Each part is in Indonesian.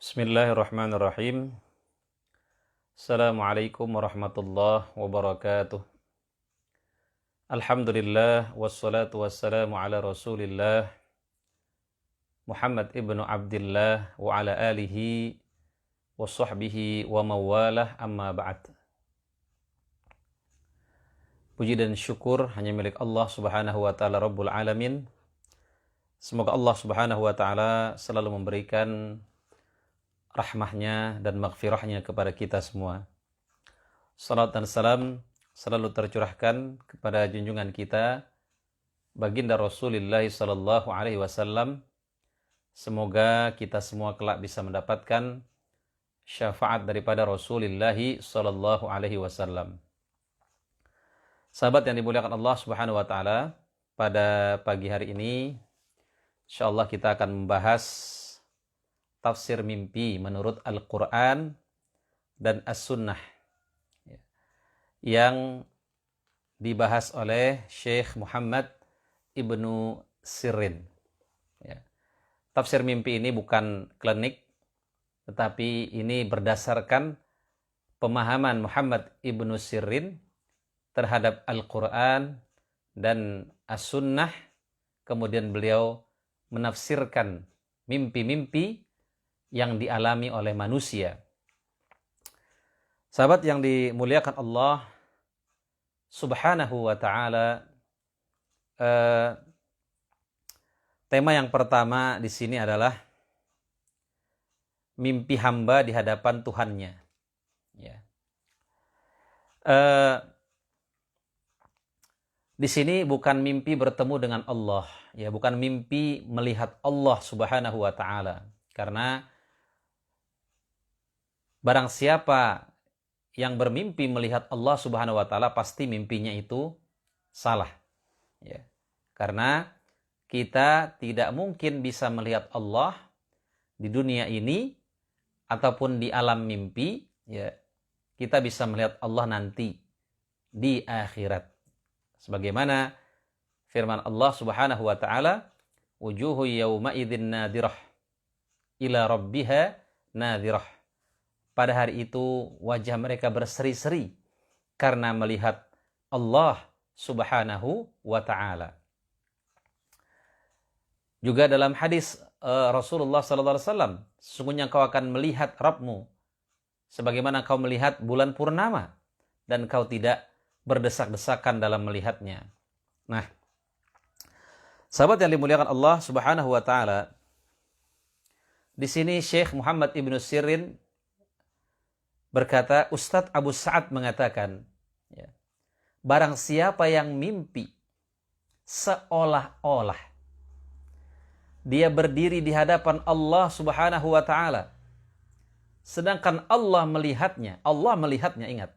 Bismillahirrahmanirrahim. Assalamualaikum warahmatullahi wabarakatuh. Alhamdulillah wassalatu wassalamu ala Rasulillah Muhammad ibnu Abdillah wa ala alihi wa sahbihi wa mawalah, amma ba'd. Puji dan syukur hanya milik Allah Subhanahu wa taala Rabbul Alamin. Semoga Allah Subhanahu wa taala selalu memberikan rahmahnya dan maghfirahnya kepada kita semua. Salat dan salam selalu tercurahkan kepada junjungan kita baginda Rasulullah sallallahu alaihi wasallam. Semoga kita semua kelak bisa mendapatkan syafaat daripada Rasulullah sallallahu alaihi wasallam. Sahabat yang dimuliakan Allah Subhanahu wa taala, pada pagi hari ini insyaallah kita akan membahas tafsir mimpi menurut Al-Quran dan As-Sunnah yang dibahas oleh Syekh Muhammad ibnu Sirin. Tafsir mimpi ini bukan klinik, tetapi ini berdasarkan pemahaman Muhammad ibnu Sirin terhadap Al-Quran dan As-Sunnah. Kemudian beliau menafsirkan mimpi-mimpi yang dialami oleh manusia. Sahabat yang dimuliakan Allah Subhanahu wa ta'ala, tema yang pertama di sini adalah mimpi hamba di hadapan Tuhannya. Di sini bukan mimpi bertemu dengan Allah, bukan mimpi melihat Allah Subhanahu wa ta'ala, karena barang siapa yang bermimpi melihat Allah Subhanahu wa taala pasti mimpinya itu salah. Karena kita tidak mungkin bisa melihat Allah di dunia ini ataupun di alam mimpi. Kita bisa melihat Allah nanti di akhirat. Sebagaimana firman Allah Subhanahu wa taala, wujuhu yawma idzin nadirah ila rabbiha nadirah. Pada hari itu wajah mereka berseri-seri karena melihat Allah Subhanahu wa ta'ala. Juga dalam hadis Rasulullah sallallahu alaihi wasallam, sesungguhnya kau akan melihat Rabbmu sebagaimana kau melihat bulan purnama dan kau tidak berdesak-desakan dalam melihatnya. Nah, sahabat yang dimuliakan Allah Subhanahu wa ta'ala, di sini Syekh Muhammad ibnu Sirin berkata, Ustadz Abu Sa'ad mengatakan, barang siapa yang mimpi seolah-olah dia berdiri di hadapan Allah Subhanahu wa ta'ala, sedangkan Allah melihatnya, ingat,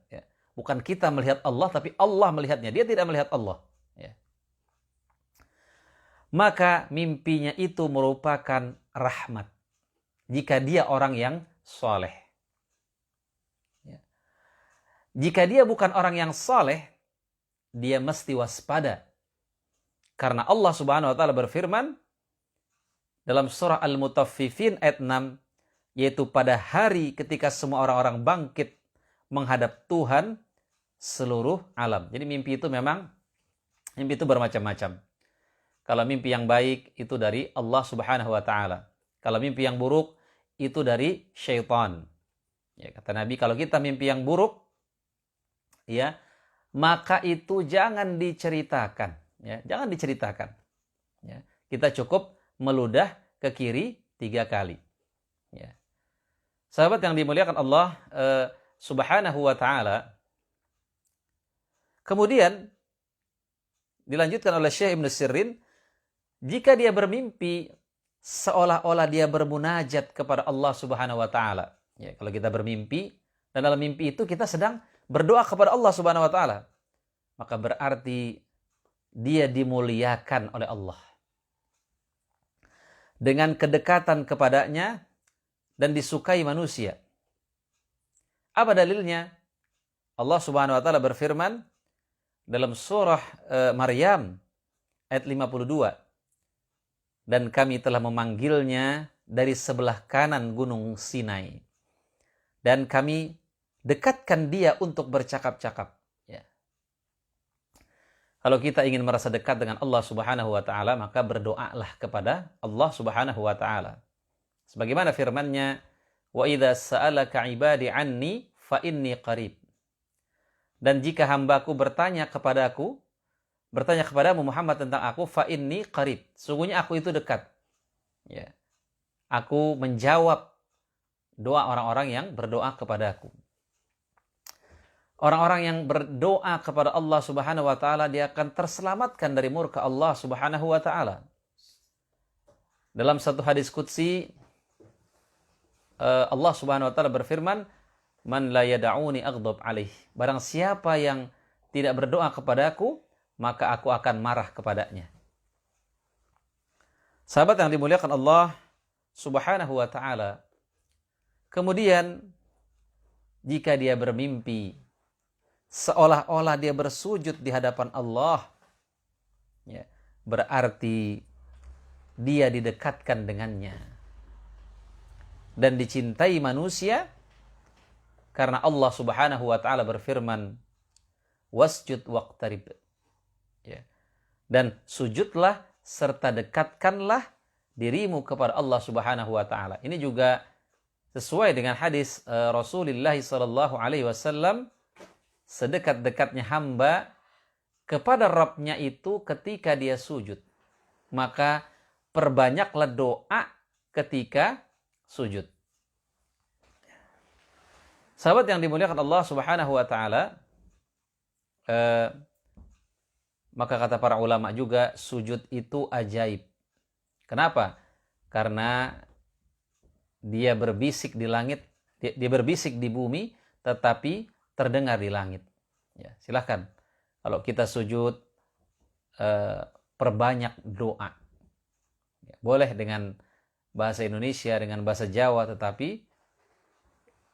bukan kita melihat Allah, tapi Allah melihatnya, dia tidak melihat Allah. Maka mimpinya itu merupakan rahmat jika dia orang yang soleh. Jika dia bukan orang yang saleh, dia mesti waspada. Karena Allah Subhanahu wa taala berfirman dalam surah Al-Mutaffifin ayat 6, yaitu pada hari ketika semua orang-orang bangkit menghadap Tuhan seluruh alam. Jadi mimpi itu bermacam-macam. Kalau mimpi yang baik itu dari Allah Subhanahu wa taala. Kalau mimpi yang buruk itu dari syaitan. Kata Nabi, kalau kita mimpi yang buruk, maka itu jangan diceritakan. Jangan diceritakan. Kita cukup meludah ke kiri 3 kali. Sahabat yang dimuliakan Allah Subhanahu wa ta'ala, kemudian dilanjutkan oleh Syekh Ibnu Sirin, jika dia bermimpi seolah-olah dia bermunajat kepada Allah Subhanahu wa ta'ala. Kalau kita bermimpi dan dalam mimpi itu kita sedang berdoa kepada Allah Subhanahu wa taala, maka berarti dia dimuliakan oleh Allah. Dengan kedekatan kepadanya dan disukai manusia. Apa dalilnya? Allah Subhanahu wa taala berfirman dalam surah Maryam ayat 52. Dan kami telah memanggilnya dari sebelah kanan gunung Sinai. Dan kami dekatkan dia untuk bercakap-cakap. Ya. Kalau kita ingin merasa dekat dengan Allah Subhanahu wa taala, maka berdoalah kepada Allah Subhanahu wa taala. Sebagaimana firman-Nya, "Wa idza sa'alaka 'ibadi 'anni fa inni qarib." Dan jika hambaku bertanya kepadamu Muhammad tentang aku, fa inni qarib. Sungguhnya aku itu dekat. Ya. Aku menjawab doa orang-orang yang berdoa kepadaku. Orang-orang yang berdoa kepada Allah Subhanahu wa taala, dia akan terselamatkan dari murka Allah Subhanahu wa taala. Dalam satu hadis qudsi, Allah Subhanahu wa taala berfirman, "Man la yad'uni aghdab alaih." Barang siapa yang tidak berdoa kepadaku, maka aku akan marah kepadanya. Sahabat yang dimuliakan Allah Subhanahu wa taala, kemudian jika dia bermimpi seolah-olah dia bersujud di hadapan Allah, ya, berarti dia didekatkan dengannya dan dicintai manusia, karena Allah Subhanahu wa taala berfirman, "Wasjud waqtarib." Ya. Dan sujudlah serta dekatkanlah dirimu kepada Allah Subhanahu wa taala. Ini juga sesuai dengan hadis Rasulullah sallallahu alaihi wasallam, sedekat-dekatnya hamba kepada Rabb-nya itu ketika dia sujud. Maka perbanyaklah doa ketika sujud. Sahabat yang dimuliakan Allah Subhanahu wa taala, maka kata para ulama juga, sujud itu ajaib. Kenapa? Karena dia berbisik di langit, dia berbisik di bumi, tetapi terdengar di langit. Ya, silahkan. Kalau kita sujud, perbanyak doa. Ya, boleh dengan bahasa Indonesia, dengan bahasa Jawa, tetapi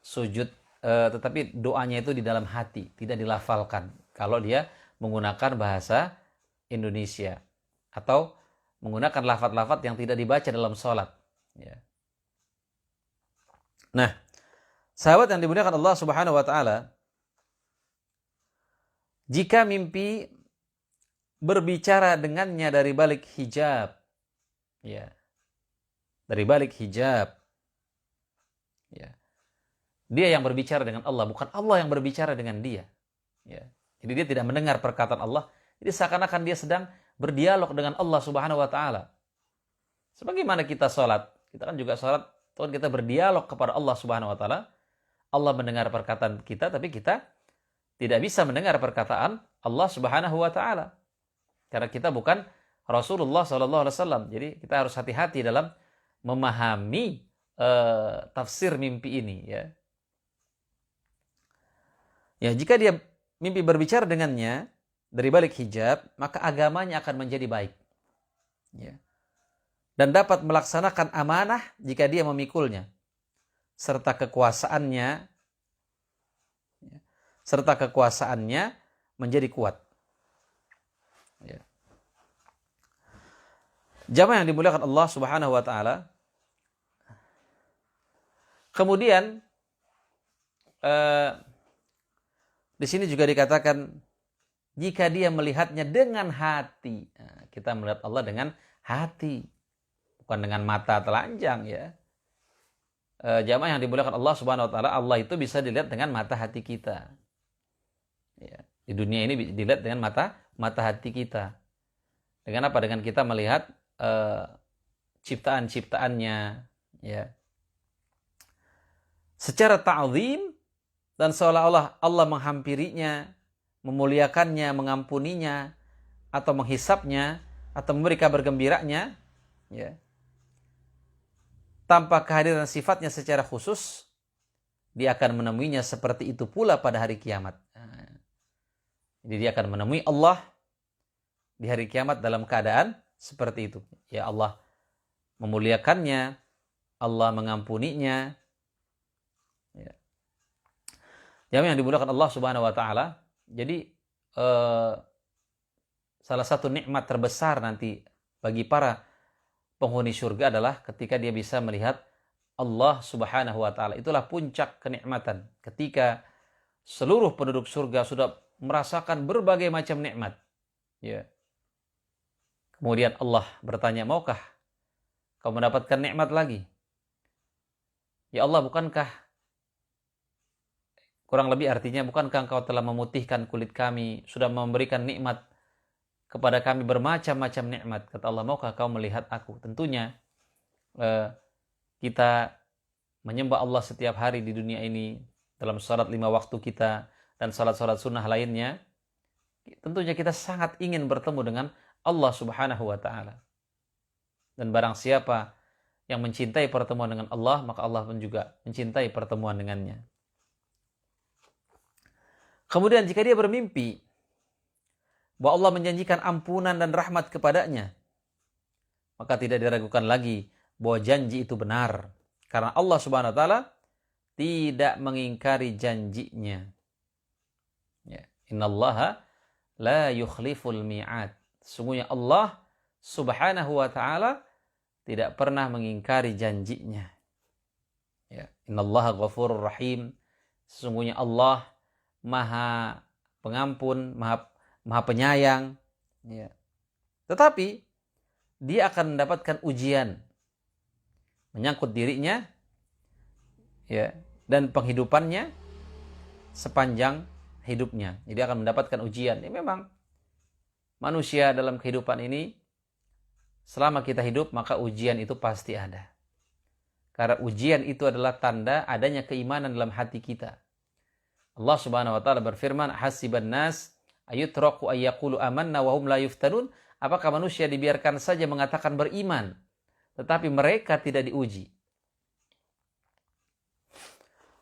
sujud, tetapi doanya itu di dalam hati, tidak dilafalkan. Kalau dia menggunakan bahasa Indonesia atau menggunakan lafaz-lafaz yang tidak dibaca dalam sholat. Ya. Nah, sahabat yang dimuliakan Allah Subhanahu wa taala, jika mimpi berbicara dengannya dari balik hijab, ya, dari balik hijab, ya, dia yang berbicara dengan Allah, bukan Allah yang berbicara dengan dia. Ya. Jadi dia tidak mendengar perkataan Allah. Jadi seakan-akan dia sedang berdialog dengan Allah Subhanahu wa taala. Sebagaimana kita sholat, kita kan juga sholat, Tuhan kita berdialog kepada Allah Subhanahu wa taala. Allah mendengar perkataan kita, tapi kita tidak bisa mendengar perkataan Allah Subhanahu wa taala. Karena kita bukan Rasulullah sallallahu alaihi wasallam. Jadi kita harus hati-hati dalam memahami tafsir mimpi ini, ya. Ya, jika dia mimpi berbicara dengannya dari balik hijab, maka agamanya akan menjadi baik. Ya. Dan dapat melaksanakan amanah jika dia memikulnya. Serta kekuasaannya menjadi kuat. Ya. Jamaah yang dimuliakan Allah Subhanahu wa taala. Kemudian di sini juga dikatakan jika dia melihatnya dengan hati. Nah, kita melihat Allah dengan hati, bukan dengan mata telanjang, ya. Jamaah yang dimuliakan Allah Subhanahu wa taala, Allah itu bisa dilihat dengan mata hati kita. Ya, di dunia ini dilihat dengan mata hati kita. Dengan apa? Dengan kita melihat ciptaan-ciptaannya, ya. Secara ta'zim, dan seolah-olah Allah menghampirinya, memuliakannya, mengampuninya, atau menghisapnya, atau memberi kabar gembiranya, ya. Tanpa kehadiran sifatnya secara khusus, dia akan menemuinya seperti itu pula pada hari kiamat. Jadi dia akan menemui Allah di hari kiamat dalam keadaan seperti itu. Ya, Allah memuliakannya, Allah mengampuninya. Ya. Yang dimuliakan Allah Subhanahu wa taala. Jadi salah satu nikmat terbesar nanti bagi para penghuni surga adalah ketika dia bisa melihat Allah Subhanahu wa taala. Itulah puncak kenikmatan. Ketika seluruh penduduk surga sudah merasakan berbagai macam nikmat. Ya. Kemudian Allah bertanya, "Maukah kau mendapatkan nikmat lagi?" Ya Allah, bukankah, kurang lebih artinya, bukankah engkau telah memutihkan kulit kami, sudah memberikan nikmat kepada kami bermacam-macam nikmat. Kata Allah, "Maukah kau melihat aku?" Tentunya kita menyembah Allah setiap hari di dunia ini dalam salat 5 waktu kita dan salat-salat sunnah lainnya. Tentunya kita sangat ingin bertemu dengan Allah Subhanahu wa taala. Dan barang siapa yang mencintai pertemuan dengan Allah, maka Allah pun juga mencintai pertemuan dengannya. Kemudian jika dia bermimpi bahwa Allah menjanjikan ampunan dan rahmat kepadanya, maka tidak diragukan lagi bahwa janji itu benar. Karena Allah Subhanahu wa taala tidak mengingkari janjinya. Ya. Innallaha la yukhliful mi'ad. Sesungguhnya Allah Subhanahu wa taala tidak pernah mengingkari janjinya. Ya. Innallaha ghafurur rahim. Sesungguhnya Allah Maha Pengampun, Maha Penyayang. Ya. Tetapi dia akan mendapatkan ujian menyangkut dirinya, ya, dan penghidupannya sepanjang hidupnya. Jadi akan mendapatkan ujian. Ya, memang manusia dalam kehidupan ini, selama kita hidup, maka ujian itu pasti ada. Karena ujian itu adalah tanda adanya keimanan dalam hati kita. Allah Subhanahu wa taala berfirman, "Hasiban nas ayutraku ayyaqulu amanna wa hum la yuftanun." Apakah manusia dibiarkan saja mengatakan beriman, tetapi mereka tidak diuji?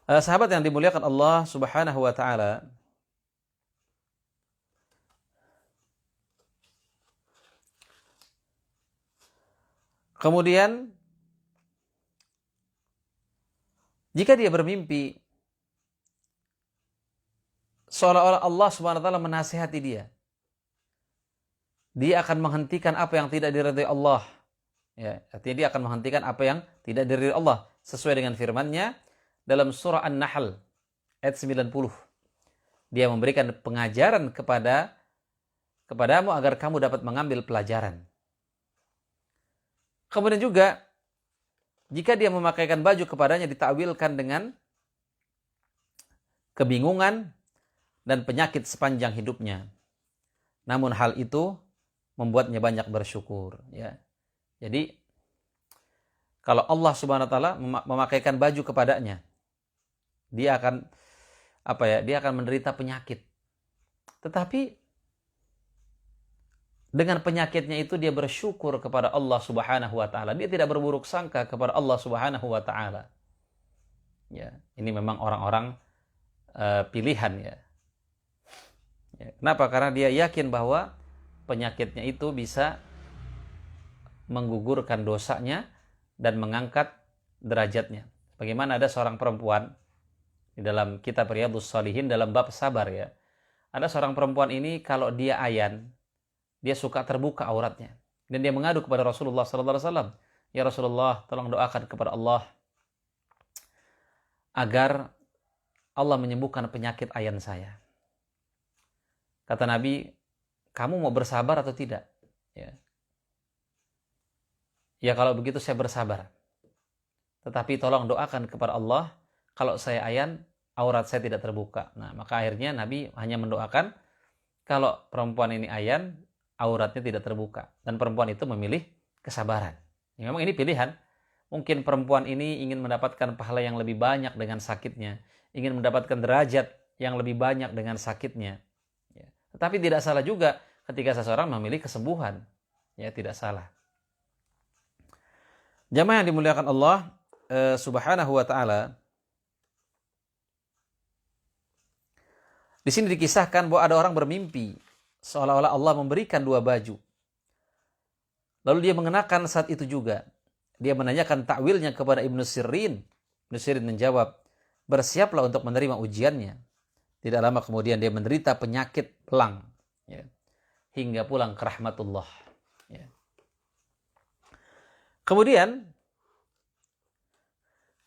Sahabat yang dimuliakan Allah Subhanahu wa taala, kemudian jika dia bermimpi seolah-olah Allah Subhanahu wa taala menasihati dia, dia akan menghentikan apa yang tidak diridhai Allah. Ya, artinya dia akan menghentikan apa yang tidak diridhai Allah sesuai dengan firman-Nya dalam surah An-Nahl ayat 90. Dia memberikan pengajaran kepadamu agar kamu dapat mengambil pelajaran. Kemudian juga jika dia memakaikan baju kepadanya ditakwilkan dengan kebingungan dan penyakit sepanjang hidupnya. Namun hal itu membuatnya banyak bersyukur, ya. Jadi kalau Allah Subhanahu wa taala memakaikan baju kepadanya, dia akan dia akan menderita penyakit. Tetapi dengan penyakitnya itu dia bersyukur kepada Allah Subhanahu wa taala. Dia tidak berburuk sangka kepada Allah Subhanahu wa taala. Ya, ini memang orang-orang pilihan, ya. Ya. Kenapa? Karena dia yakin bahwa penyakitnya itu bisa menggugurkan dosanya dan mengangkat derajatnya. Bagaimana ada seorang perempuan di dalam kitab Riyadhus Shalihin dalam bab sabar, ya. Ada seorang perempuan ini kalau dia ayan, dia suka terbuka auratnya. Dan dia mengadu kepada Rasulullah SAW. "Ya Rasulullah, tolong doakan kepada Allah agar Allah menyembuhkan penyakit ayan saya." Kata Nabi, "Kamu mau bersabar atau tidak?" Ya. "Ya kalau begitu saya bersabar. Tetapi tolong doakan kepada Allah, kalau saya ayan, aurat saya tidak terbuka." Nah, maka akhirnya Nabi hanya mendoakan kalau perempuan ini ayan, auratnya tidak terbuka. Dan perempuan itu memilih kesabaran. Ya, memang ini pilihan. Mungkin perempuan ini ingin mendapatkan pahala yang lebih banyak dengan sakitnya. Ingin mendapatkan derajat yang lebih banyak dengan sakitnya. Ya. Tetapi tidak salah juga ketika seseorang memilih kesembuhan. Ya, tidak salah. Jamaah yang dimuliakan Allah Subhanahu wa taala. Di sini dikisahkan bahwa ada orang bermimpi seolah-olah Allah memberikan 2 baju. Lalu dia mengenakan saat itu juga. Dia menanyakan takwilnya kepada Ibnu Sirin. Ibnu Sirin menjawab, "Bersiaplah untuk menerima ujiannya." Tidak lama kemudian dia menderita penyakit pelang, ya, hingga pulang ke rahmatullah. Ya. Kemudian,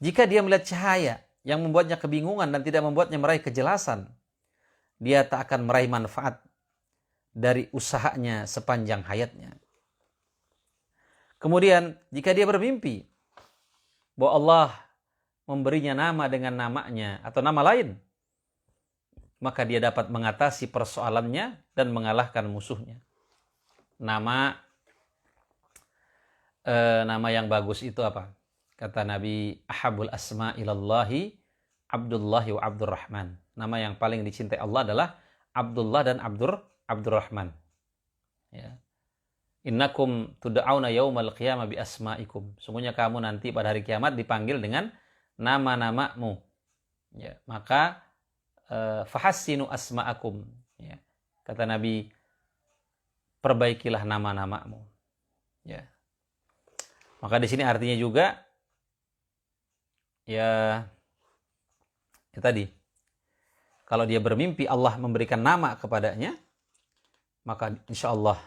jika dia melihat cahaya yang membuatnya kebingungan dan tidak membuatnya meraih kejelasan, dia tak akan meraih manfaat dari usahanya sepanjang hayatnya. Kemudian, jika dia bermimpi bahwa Allah memberinya nama dengan namanya atau nama lain, maka dia dapat mengatasi persoalannya dan mengalahkan musuhnya. Nama yang bagus itu apa? Kata Nabi, ahabul asma ilallahi Abdullahi wa Abdurrahman. Nama yang paling dicintai Allah adalah Abdullah dan Abdurrahman. Ya. Innakum tud'auna yaumal qiyamah bi asma'ikum. Sungguhnya kamu nanti pada hari kiamat dipanggil dengan nama-namamu. Ya, maka fahassinu asma'akum. Ya. Kata Nabi, perbaikilah nama-namamu. Ya. Maka di sini artinya juga ya tadi, kalau dia bermimpi Allah memberikan nama kepadanya, maka insya Allah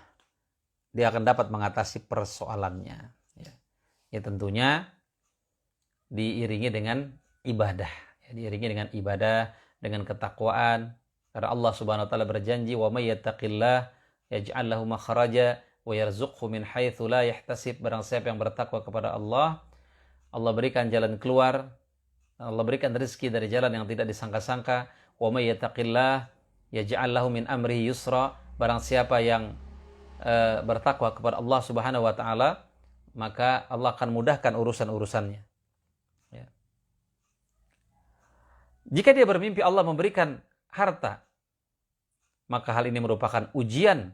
dia akan dapat mengatasi persoalannya. Ya tentunya diiringi dengan ibadah. Ya, diiringi dengan ibadah, dengan ketakwaan. Karena Allah Subhanahu Wa Taala berjanji, wa may yattaqillah yaj'al lahu makhraja wa yarzuqhu min haitsu la yahtasib. Barang siapa yang bertakwa kepada Allah, Allah berikan jalan keluar, Allah berikan rezeki dari jalan yang tidak disangka-sangka. Wa may yattaqillah yaj'al lahu min amrihi yusra. Barang siapa yang bertakwa kepada Allah Subhanahu wa taala, maka Allah akan mudahkan urusan-urusannya. Ya. Jika dia bermimpi Allah memberikan harta, maka hal ini merupakan ujian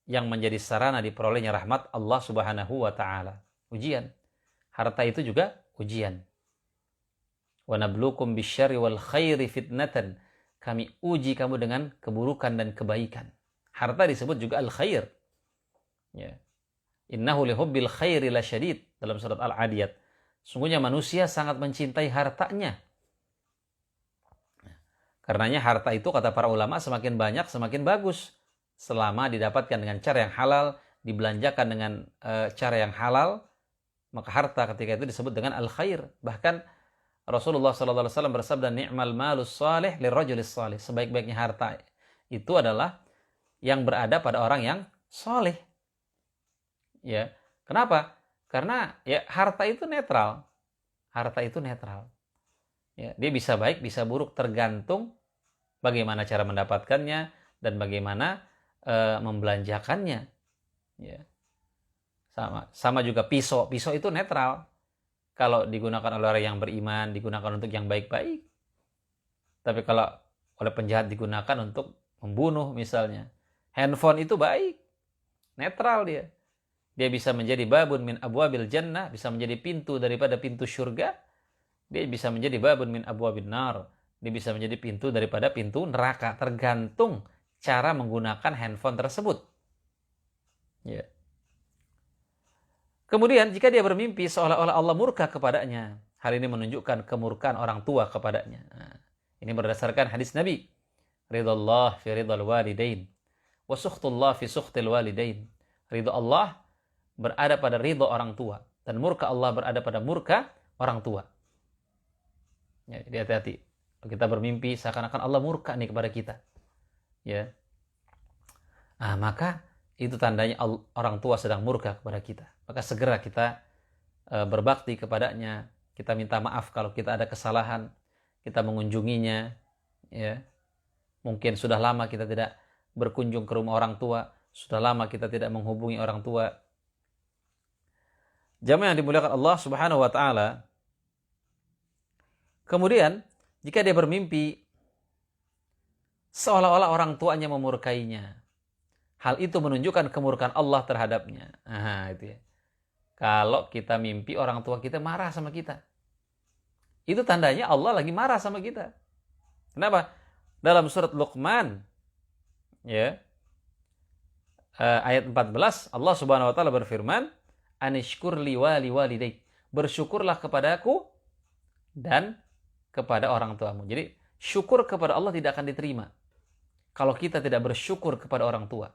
yang menjadi sarana diperolehnya rahmat Allah Subhanahu wa taala. Ujian. Harta itu juga ujian. Wa nabluukum bisyarri wal khairi fitnatan. Kami uji kamu dengan keburukan dan kebaikan. Harta disebut juga al-khair. Ya. Innahu lihubbil khairi lasyadid dalam surat Al-Adiyat. Sungguhnya manusia sangat mencintai hartanya. Karenanya harta itu kata para ulama semakin banyak semakin bagus. Selama didapatkan dengan cara yang halal, dibelanjakan dengan cara yang halal, maka harta ketika itu disebut dengan al-khair. Bahkan Rasulullah SAW bersabda, ni'mal malus salih lirrajulis salih. Sebaik-baiknya harta itu adalah yang berada pada orang yang saleh. Ya, kenapa? Karena ya harta itu netral. Harta itu netral. Ya, dia bisa baik, bisa buruk, tergantung bagaimana cara mendapatkannya dan bagaimana membelanjakannya. Ya. Sama juga pisau. Pisau itu netral. Kalau digunakan oleh orang yang beriman, digunakan untuk yang baik-baik. Tapi kalau oleh penjahat digunakan untuk membunuh misalnya. Handphone itu baik. Netral dia. Dia bisa menjadi babun min abwabil jannah, bisa menjadi pintu daripada pintu surga. Dia bisa menjadi babun min abwabil nar. Dia bisa menjadi pintu daripada pintu neraka. Tergantung cara menggunakan handphone tersebut. Ya. Kemudian jika dia bermimpi seolah-olah Allah murka kepadanya, hal ini menunjukkan kemurkaan orang tua kepadanya. Nah, ini berdasarkan hadis Nabi. Ridallah fi ridal walidain. Wa sukhtullah fi sukhtil walidain. Ridho Allah berada pada ridho orang tua. Dan murka Allah berada pada murka orang tua. Ya, jadi hati-hati. Kita bermimpi seakan-akan Allah murka nih kepada kita. Ya. Nah, maka itu tandanya orang tua sedang murka kepada kita. Maka segera kita berbakti kepadanya. Kita minta maaf kalau kita ada kesalahan. Kita mengunjunginya. Ya. Mungkin sudah lama kita tidak berkunjung ke rumah orang tua. Sudah lama kita tidak menghubungi orang tua. Jamaah yang dimuliakan Allah Subhanahu wa taala. Kemudian, jika dia bermimpi seolah-olah orang tuanya memurkainya, hal itu menunjukkan kemurkaan Allah terhadapnya. Nah, itu ya. Kalau kita mimpi orang tua kita marah sama kita, itu tandanya Allah lagi marah sama kita. Kenapa? Dalam surat Luqman, ya, ayat 14, Allah Subhanahu wa taala berfirman, "Anishkur li wa li walidaik." Bersyukurlah kepadaku dan kepada orang tuamu. Jadi, syukur kepada Allah tidak akan diterima kalau kita tidak bersyukur kepada orang tua.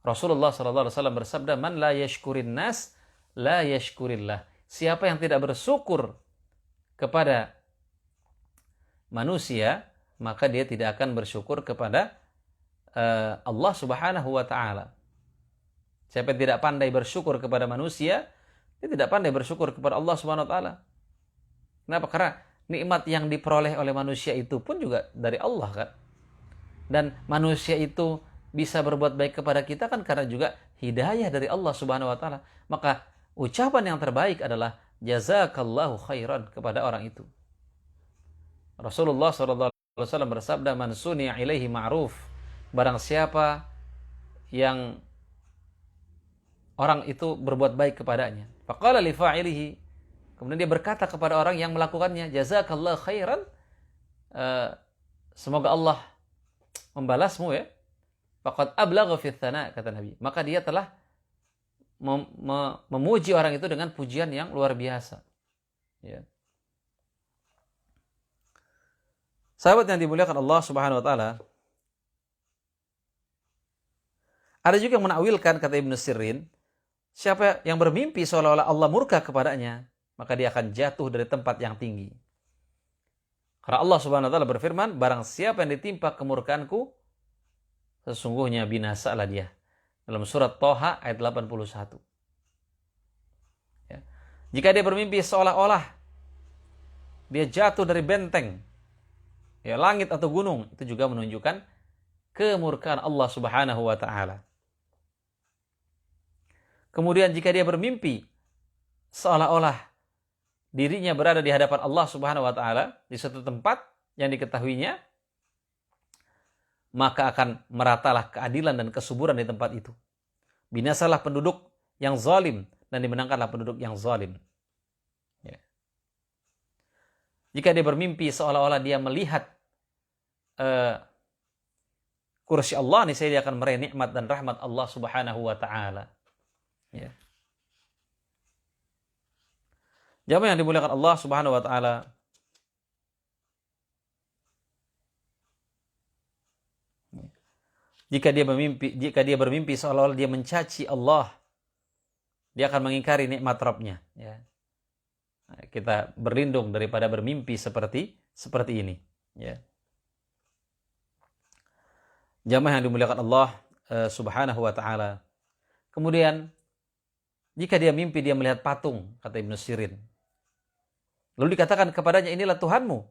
Rasulullah SAW bersabda, "Man la yashkurin nas, la yashkurillah. Siapa yang tidak bersyukur kepada manusia, maka dia tidak akan bersyukur kepada Allah Subhanahu wa taala. Siapa yang tidak pandai bersyukur kepada manusia, dia tidak pandai bersyukur kepada Allah Subhanahu wa taala. Kenapa? Karena nikmat yang diperoleh oleh manusia itu pun juga dari Allah kan. Dan manusia itu bisa berbuat baik kepada kita kan karena juga hidayah dari Allah Subhanahu wa taala. Maka ucapan yang terbaik adalah jazakallahu khairan kepada orang itu. Rasulullah sallallahu alaihi wasallam bersabda, "Man suni'a ilaihi ma'ruf." Barang siapa yang orang itu berbuat baik kepadanya. Faqala li fa'ilihi. Kemudian dia berkata kepada orang yang melakukannya, jazakallahu khairan. Semoga Allah membalasmu ya. Faqad ablagha fi tsana, kata Nabi. Maka dia telah memuji orang itu dengan pujian yang luar biasa. Ya. Sahabat yang dimuliakan Allah Subhanahu wa taala, ada juga yang menakwilkan kata Ibnu Sirin, siapa yang bermimpi seolah-olah Allah murka kepadanya, maka dia akan jatuh dari tempat yang tinggi. Karena Allah Subhanahu wa taala berfirman, barang siapa yang ditimpa kemurkaanku, sesungguhnya binasalah dia. Dalam surat Thaha ayat 81. Ya. Jika dia bermimpi seolah-olah dia jatuh dari benteng, ya, langit atau gunung, itu juga menunjukkan kemurkaan Allah Subhanahu wa taala. Kemudian jika dia bermimpi seolah-olah dirinya berada di hadapan Allah Subhanahu wa taala di suatu tempat yang diketahuinya, maka akan meratalah keadilan dan kesuburan di tempat itu. Binasalah penduduk yang zalim dan dimenangkanlah penduduk yang zalim. Ya. Jika dia bermimpi seolah-olah dia melihat kursi Allah, niscaya dia akan meraih nikmat dan rahmat Allah Subhanahu wa taala. Ya. Jamaah yang dimuliakan Allah Subhanahu wa taala, jika dia bermimpi seolah-olah dia mencaci Allah, dia akan mengingkari nikmat Rabb-nya. Ya. Nah, kita berlindung daripada bermimpi seperti ini. Ya. Jamaah yang dimuliakan Allah Subhanahu wa taala. Kemudian jika dia mimpi dia melihat patung, kata Ibnu Sirin, lalu dikatakan kepadanya, inilah Tuhanmu.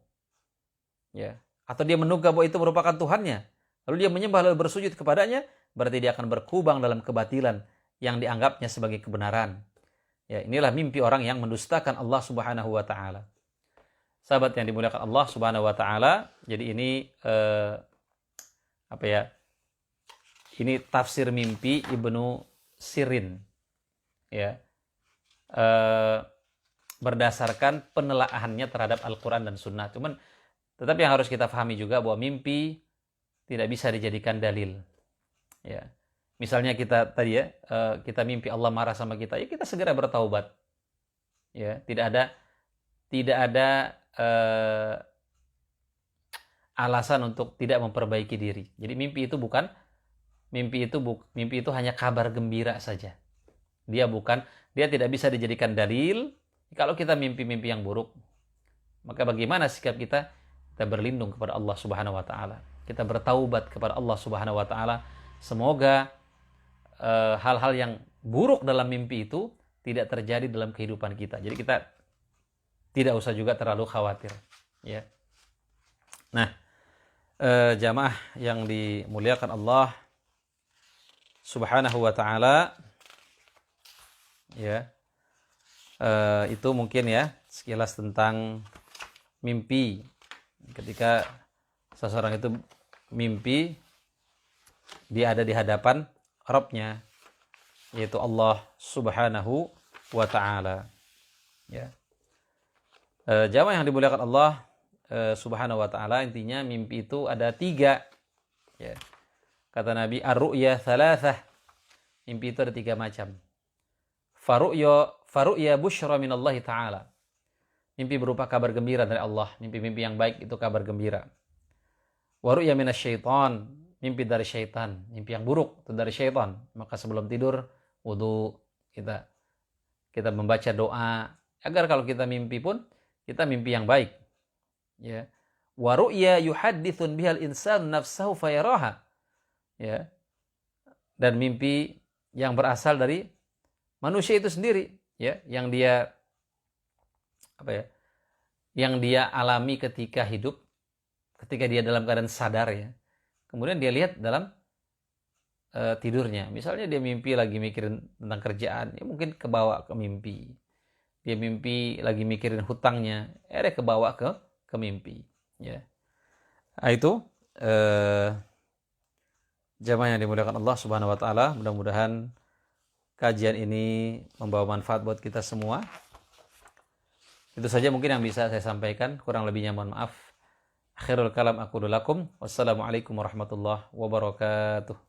Ya. Atau dia menduga bahwa itu merupakan Tuhannya, lalu dia menyembah lalu bersujud kepadanya, berarti dia akan berkubang dalam kebatilan yang dianggapnya sebagai kebenaran. Ya, inilah mimpi orang yang mendustakan Allah Subhanahu wa taala. Sahabat yang dimuliakan Allah Subhanahu wa taala, jadi ini ini tafsir mimpi Ibnu Sirin. Ya. Berdasarkan penelaahannya terhadap Al-Quran dan Sunnah. Tetapi yang harus kita pahami juga bahwa mimpi tidak bisa dijadikan dalil. Ya. Misalnya kita tadi ya, kita mimpi Allah marah sama kita, ya kita segera bertaubat. Ya, tidak ada alasan untuk tidak memperbaiki diri. Jadi mimpi itu hanya kabar gembira saja. Dia tidak bisa dijadikan dalil. Kalau kita mimpi-mimpi yang buruk, maka bagaimana sikap kita? Kita berlindung kepada Allah Subhanahu wa taala. Kita bertaubat kepada Allah Subhanahu wa taala. Semoga hal-hal yang buruk dalam mimpi itu tidak terjadi dalam kehidupan kita. Jadi kita tidak usah juga terlalu khawatir, ya. Nah, jamaah yang dimuliakan Allah Subhanahu wa taala, ya, itu mungkin ya sekilas tentang mimpi. Ketika seseorang itu mimpi dia ada di hadapan Rabb-nya, yaitu Allah Subhanahu wa taala. Ya. Jamaah yang dimuliakan Allah Subhanahu wa taala, intinya mimpi itu ada 3. Ya. Kata Nabi, ar-ru'ya thalathah. Mimpi itu ada 3 macam. Faru'ya busyra minallahi ta'ala. Mimpi berupa kabar gembira dari Allah. Mimpi-mimpi yang baik itu kabar gembira. Waru'ya minasyaitan. Mimpi dari syaitan. Mimpi yang buruk itu dari syaitan. Maka sebelum tidur, wudu, kita kita membaca doa agar kalau kita mimpi pun kita mimpi yang baik. Ya. Wa ru'ya yuhadditsun bihal insanu nafsahu fayaraha. Ya. Dan mimpi yang berasal dari manusia itu sendiri, ya, yang dia yang dia alami ketika hidup, ketika dia dalam keadaan sadar, ya. Kemudian dia lihat dalam tidurnya. Misalnya dia mimpi lagi mikirin tentang kerjaan, ya mungkin kebawa ke mimpi. Dia mimpi lagi mikirin hutangnya, kebawa ke mimpi, ya. Nah, itu jamaah yang dimuliakan Allah Subhanahu wa taala, mudah-mudahan kajian ini membawa manfaat buat kita semua. Itu saja mungkin yang bisa saya sampaikan, kurang lebihnya mohon maaf. Akhirul kalam aqulu lakum wassalamualaikum warahmatullahi wabarakatuh.